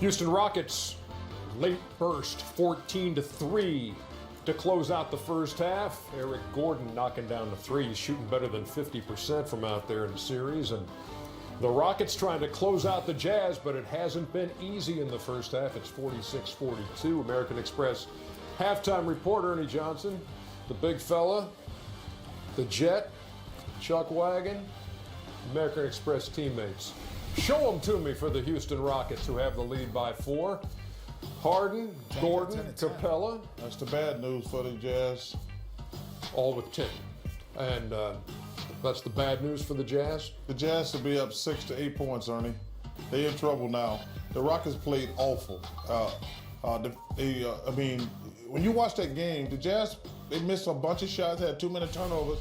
Houston Rockets, late burst, 14-3 to close out the first half. Eric Gordon knocking down the three. He's shooting better than 50% from out there in the series. And the Rockets trying to close out the Jazz, but it hasn't been easy in the first half. It's 46-42. American Express halftime reporter Ernie Johnson, the big fella, the Jet, Chuck Wagon, American Express teammates. Show them to me for the Houston Rockets, who have the lead by 4. Harden, Gordon, Capella. That's the bad news for the Jazz. All with 10. And that's the bad news for the Jazz? The Jazz will be up 6 to 8 points, Ernie. They're in trouble now. The Rockets played awful. I mean, when you watch that game, the Jazz, they missed a bunch of shots, had too many turnovers.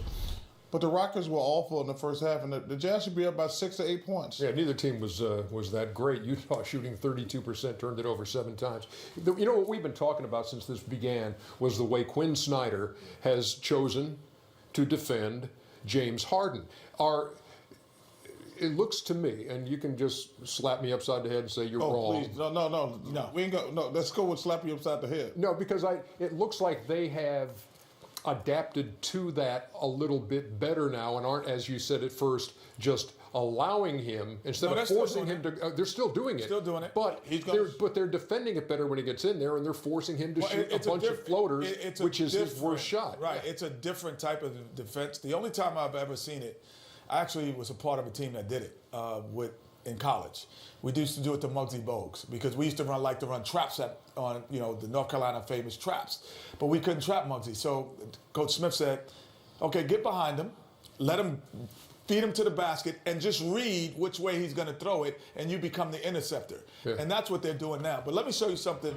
But the Rockets were awful in the first half, and the Jazz should be up by 6 to 8 points. Yeah, neither team was that great. Utah shooting 32%, turned it over 7 times. You know what we've been talking about since this began was the way Quinn Snyder has chosen to defend James Harden. It looks to me, and you can just slap me upside the head and say you're wrong. Please. No. We ain't go. No, let's go with slap you upside the head. No, because it looks like they have adapted to that a little bit better now and aren't, as you said at first, just allowing him instead of forcing him to. They're still doing it. Still doing it. But they're defending it better when he gets in there, and they're forcing him to shoot a bunch of floaters, which is his worst shot. Right. It's a different type of defense. The only time I've ever seen it, I actually was a part of a team that did it in college. We used to do it to Muggsy Bogues because we used to run traps on the North Carolina famous traps, but we couldn't trap Muggsy. So Coach Smith said, "Okay, get behind him, let him feed him to the basket, and just read which way he's going to throw it, and you become the interceptor." Yeah. And that's what they're doing now. But let me show you something.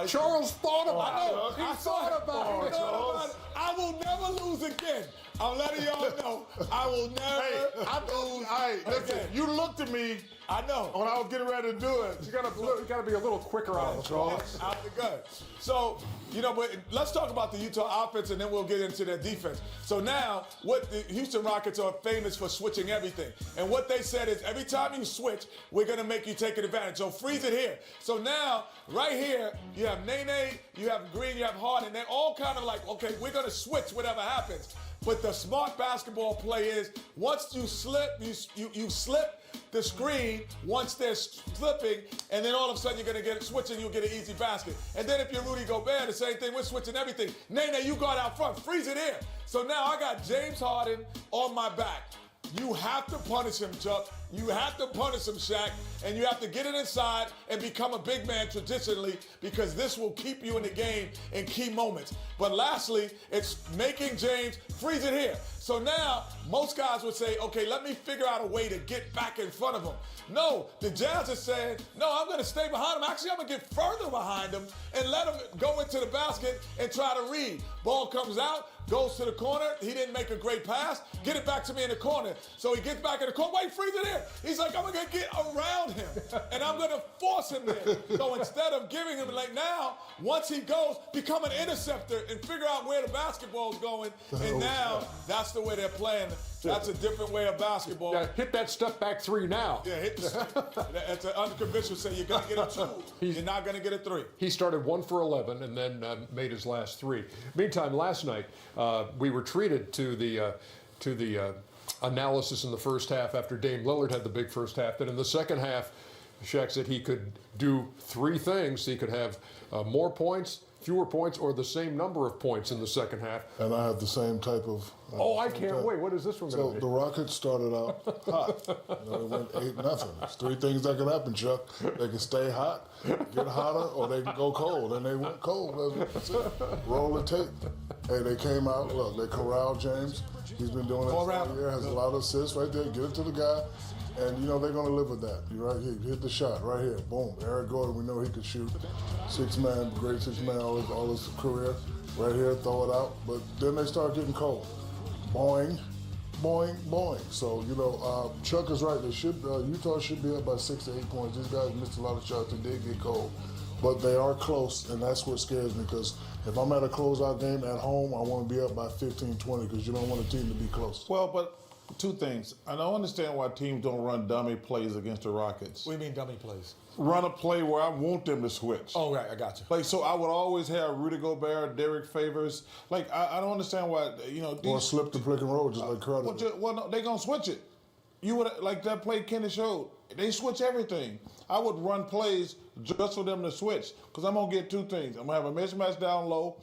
Charles thought about it. I thought about it. I will never lose again. I'm letting y'all know. I will never lose. Hey, listen, you looked at me. I know. When I was getting ready to do it. You gotta be a little quicker on it, Charles. Out the gun. So, but let's talk about the Utah offense, and then we'll get into their defense. So now, what the Houston Rockets are famous for switching everything. And what they said is, every time you switch, we're going to make you take advantage. So freeze it here. So now, right here, you have Nene, you have Green, you have Harden. They're all kind of like, okay, we're going to switch whatever happens. But the smart basketball play is, once you slip, you slip the screen once they're slipping, and then all of a sudden you're going to get it switching, you'll get an easy basket. And then if you're Rudy Gobert, the same thing, we're switching everything. Nene, you guard out front, freeze it here. So now I got James Harden on my back. You have to punish him, Chuck. You have to punish him, Shaq. And you have to get it inside and become a big man traditionally, because this will keep you in the game in key moments. But lastly, it's making James freeze it here. So now, most guys would say, okay, let me figure out a way to get back in front of him. No, the Jazz are saying, no, I'm going to stay behind him. Actually, I'm going to get further behind him and let him go into the basket and try to read. Ball comes out, goes to the corner. He didn't make a great pass. Get it back to me in the corner. So he gets back in the corner. Wait, freeze it here. He's like, I'm going to get around him, and I'm going to force him there. So instead of giving him, like now, once he goes, become an interceptor and figure out where the basketball is going. And now, that's the way they're playing. That's a different way of basketball. Yeah, hit that step back 3 now. Yeah, hit the That's an unconventional say. You're going to get a 2. You're not going to get a 3. He started 1 for 11 and then made his last 3. Meantime, last night, we were treated to the analysis in the first half after Dame Lillard had the big first half. That in the second half, Shaq said he could do 3 things. He could have more points, fewer points, or the same number of points in the second half. And I have the same type of... I can't wait. What is this one going to be? So the Rockets started out hot. They went 8-0. There's 3 things that can happen, Chuck. They can stay hot, get hotter, or they can go cold. And they went cold. That's it. Roll the tape. Hey, they came out. Look, they corralled James. He's been doing it all year. Has a lot of assists right there. Get it to the guy. And, they're going to live with that. You right here, hit the shot right here. Boom. Eric Gordon, we know he could shoot. 6-man, great 6-man all his career. Right here, throw it out. But then they start getting cold. Boing, boing, boing. So, Chuck is right. Utah should be up by 6 to 8 points. These guys missed a lot of shots. They did get cold. But they are close, and that's what scares me, because if I'm at a closeout game at home, I want to be up by 15, 20, because you don't want a team to be close. Well, but Two things. I don't understand why teams don't run dummy plays against the Rockets. What do you mean dummy plays? Run a play where I want them to switch. Oh, right, I got you. Like, so I would always have Rudy Gobert, Derek Favors. Like, I don't understand why, Or slip the flick and roll just like Crowder. Well, no, they gonna switch it. You would like that play Kenny showed. They switch everything. I would run plays just for them to switch because I'm gonna get two things. I'm gonna have a mismatch down low,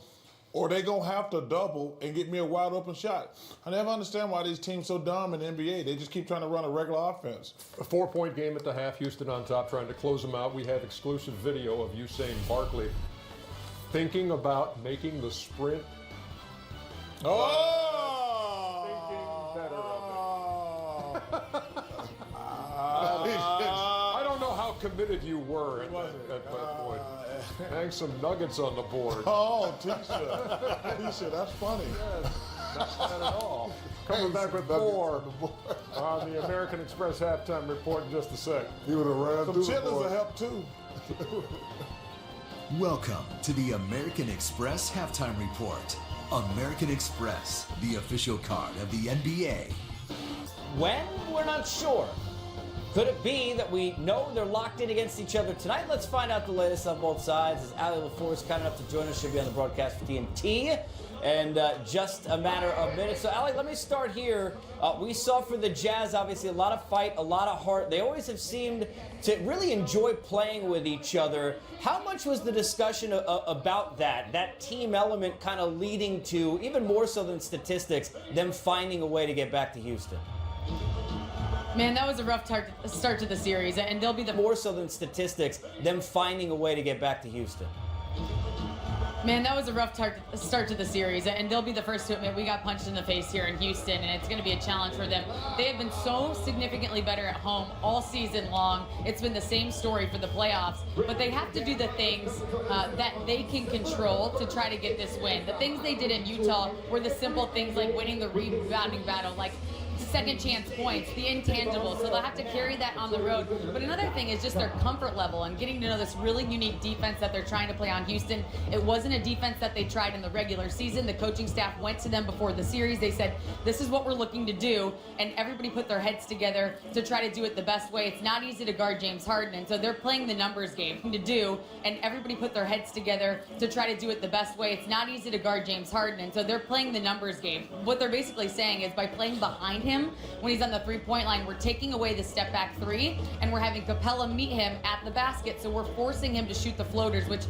or they gonna have to double and get me a wide open shot. I never understand why these teams so dumb in the NBA. They just keep trying to run a regular offense. A 4-point game at the half, Houston on top, trying to close them out. We have exclusive video of Usain Barkley thinking about making the sprint. I don't know how committed you were at that point. Hang some nuggets on the board. Oh, Tisha, that's funny. Not at all. Coming back with more on the American Express halftime report in just a sec. He would have ran Some through the chitlins will board. help too. Welcome to the American Express halftime report. American Express, the official card of the NBA. When? We're not sure. Could it be that we know they're locked in against each other tonight? Let's find out the latest on both sides. As Ali LaFour is kind enough to join us, she'll be on the broadcast for TNT. And just a matter of minutes. So, Ali, let me start here. We saw for the Jazz, obviously, a lot of fight, a lot of heart. They always have seemed to really enjoy playing with each other. How much was the discussion about that team element kind of leading to, even more so than statistics, them finding a way to get back to Houston? Man, that was a rough start to the series, and they'll be the More so than statistics, them finding a way to get back to Houston. Man, that was a rough start to the series, and they'll be the first to admit we got punched in the face here in Houston, and it's going to be a challenge for them. They have been so significantly better at home all season long. It's been the same story for the playoffs, but they have to do the things that they can control to try to get this win. The things they did in Utah were the simple things like winning the rebounding battle, like second chance points, the intangibles, so they'll have to carry that on the road. But another thing is just their comfort level and getting to know this really unique defense that they're trying to play on Houston. It wasn't a defense that they tried in the regular season. The coaching staff went to them before the series. They said, this is what we're looking to do, and everybody put their heads together to try to do it the best way. It's not easy to guard James Harden, and so they're playing the numbers game to do, and everybody put their heads together to try to do it the best way. It's not easy to guard James Harden, and so they're playing the numbers game. What they're basically saying is by playing behind him when he's on the three-point line, we're taking away the step-back three, and we're having Capella meet him at the basket, so we're forcing him to shoot the floaters, which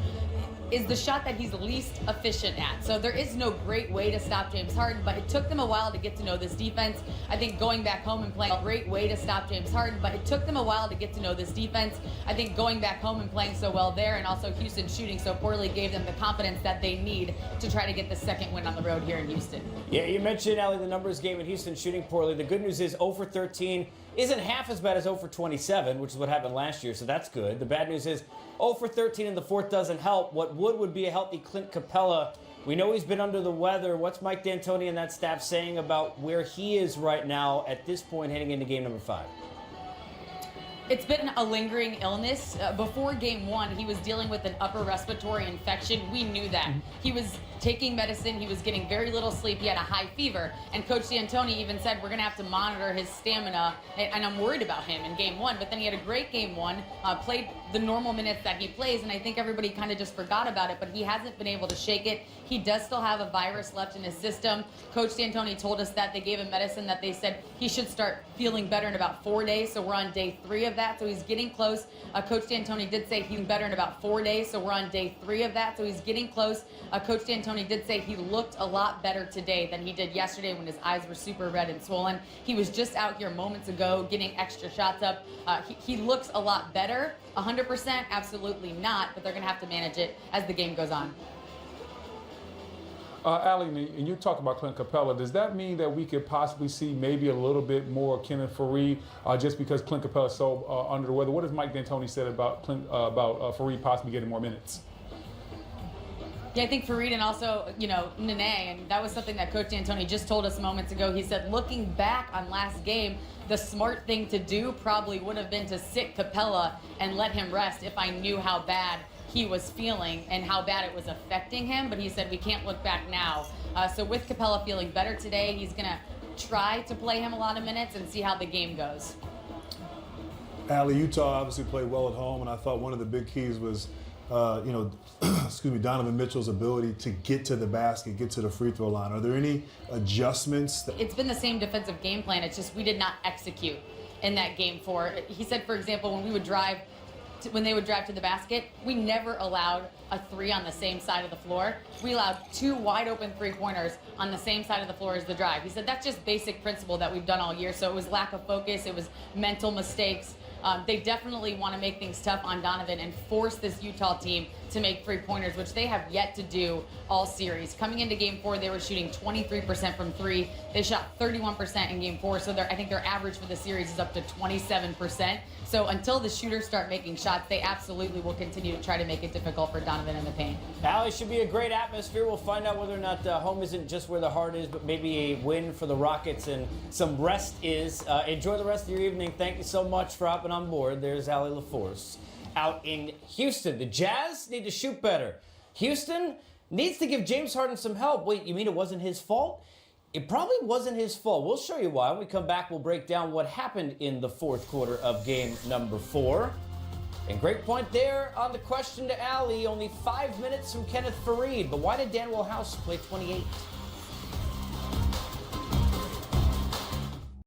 is the shot that he's least efficient at. So there is no great way to stop James Harden, but it took them a while to get to know this defense. I think going back home and playing a great way to stop James Harden, but it took them a while to get to know this defense. I think going back home and playing so well there, and also Houston shooting so poorly, gave them the confidence that they need to try to get the second win on the road here in Houston. Yeah, you mentioned, Ali, the numbers game in Houston shooting poorly. The good news is 0 for 13 isn't half as bad as 0 for 27, which is what happened last year, so that's good. The bad news is 0 for 13 in the fourth doesn't help. What would be a healthy Clint Capella. We know he's been under the weather. What's Mike D'Antoni and that staff saying about where he is right now at this point heading into game number 5? It's been a lingering illness. Before game 1, he was dealing with an upper respiratory infection. We knew that. He was taking medicine. He was getting very little sleep. He had a high fever. And Coach D'Antoni even said, we're going to have to monitor his stamina. And I'm worried about him in game 1. But then he had a great game 1, played the normal minutes that he plays. And I think everybody kind of just forgot about it. But he hasn't been able to shake it. He does still have a virus left in his system. Coach D'Antoni told us that they gave him medicine that they said he should start feeling better in about 4 days. So we're on day 3 of that. So he's getting close. Coach D'Antoni did say he's better in about 4 days. So we're on day 3 of that. So he's getting close. Coach D'Antoni did say he looked a lot better today than he did yesterday when his eyes were super red and swollen. He was just out here moments ago getting extra shots up. He looks a lot better. 100%? Absolutely not. But they're going to have to manage it as the game goes on. Ali, and you talk about Clint Capella. Does that mean that we could possibly see maybe a little bit more Kenneth Faried just because Clint Capella is so under the weather? What has Mike D'Antoni said about Faried possibly getting more minutes? Yeah, I think Faried and also, Nene, and that was something that Coach D'Antoni just told us moments ago. He said, looking back on last game, the smart thing to do probably would have been to sit Capella and let him rest if I knew how bad he was feeling and how bad it was affecting him. But he said, we can't look back now. So with Capella feeling better today, he's going to try to play him a lot of minutes and see how the game goes. Allie, Utah obviously played well at home, and I thought one of the big keys was, Donovan Mitchell's ability to get to the basket, get to the free throw line. Are there any adjustments? It's been the same defensive game plan. It's just we did not execute in that game 4. He said, for example, when they would drive to the basket, we never allowed a 3 on the same side of the floor. We allowed 2 wide open 3-pointers on the same side of the floor as the drive. He said that's just basic principle that we've done all year. So it was lack of focus. It was mental mistakes. They definitely want to make things tough on Donovan and force this Utah team to make 3-pointers, which they have yet to do all series. Coming into game 4, they were shooting 23% from 3. They shot 31% in game 4, so I think their average for the series is up to 27%. So until the shooters start making shots, they absolutely will continue to try to make it difficult for Donovan in the paint. Allie, should be a great atmosphere. We'll find out whether or not home isn't just where the heart is, but maybe a win for the Rockets and some rest is. Enjoy the rest of your evening. Thank you so much for hopping on board. There's Allie LaForce out in Houston. The Jazz need to shoot better. Houston needs to give James Harden some help. Wait, you mean it wasn't his fault? It probably wasn't his fault. We'll show you why. When we come back, we'll break down what happened in the 4th quarter of game number 4. And great point there on the question to Allie. Only 5 minutes from Kenneth Faried. But why did Danwell House play 28?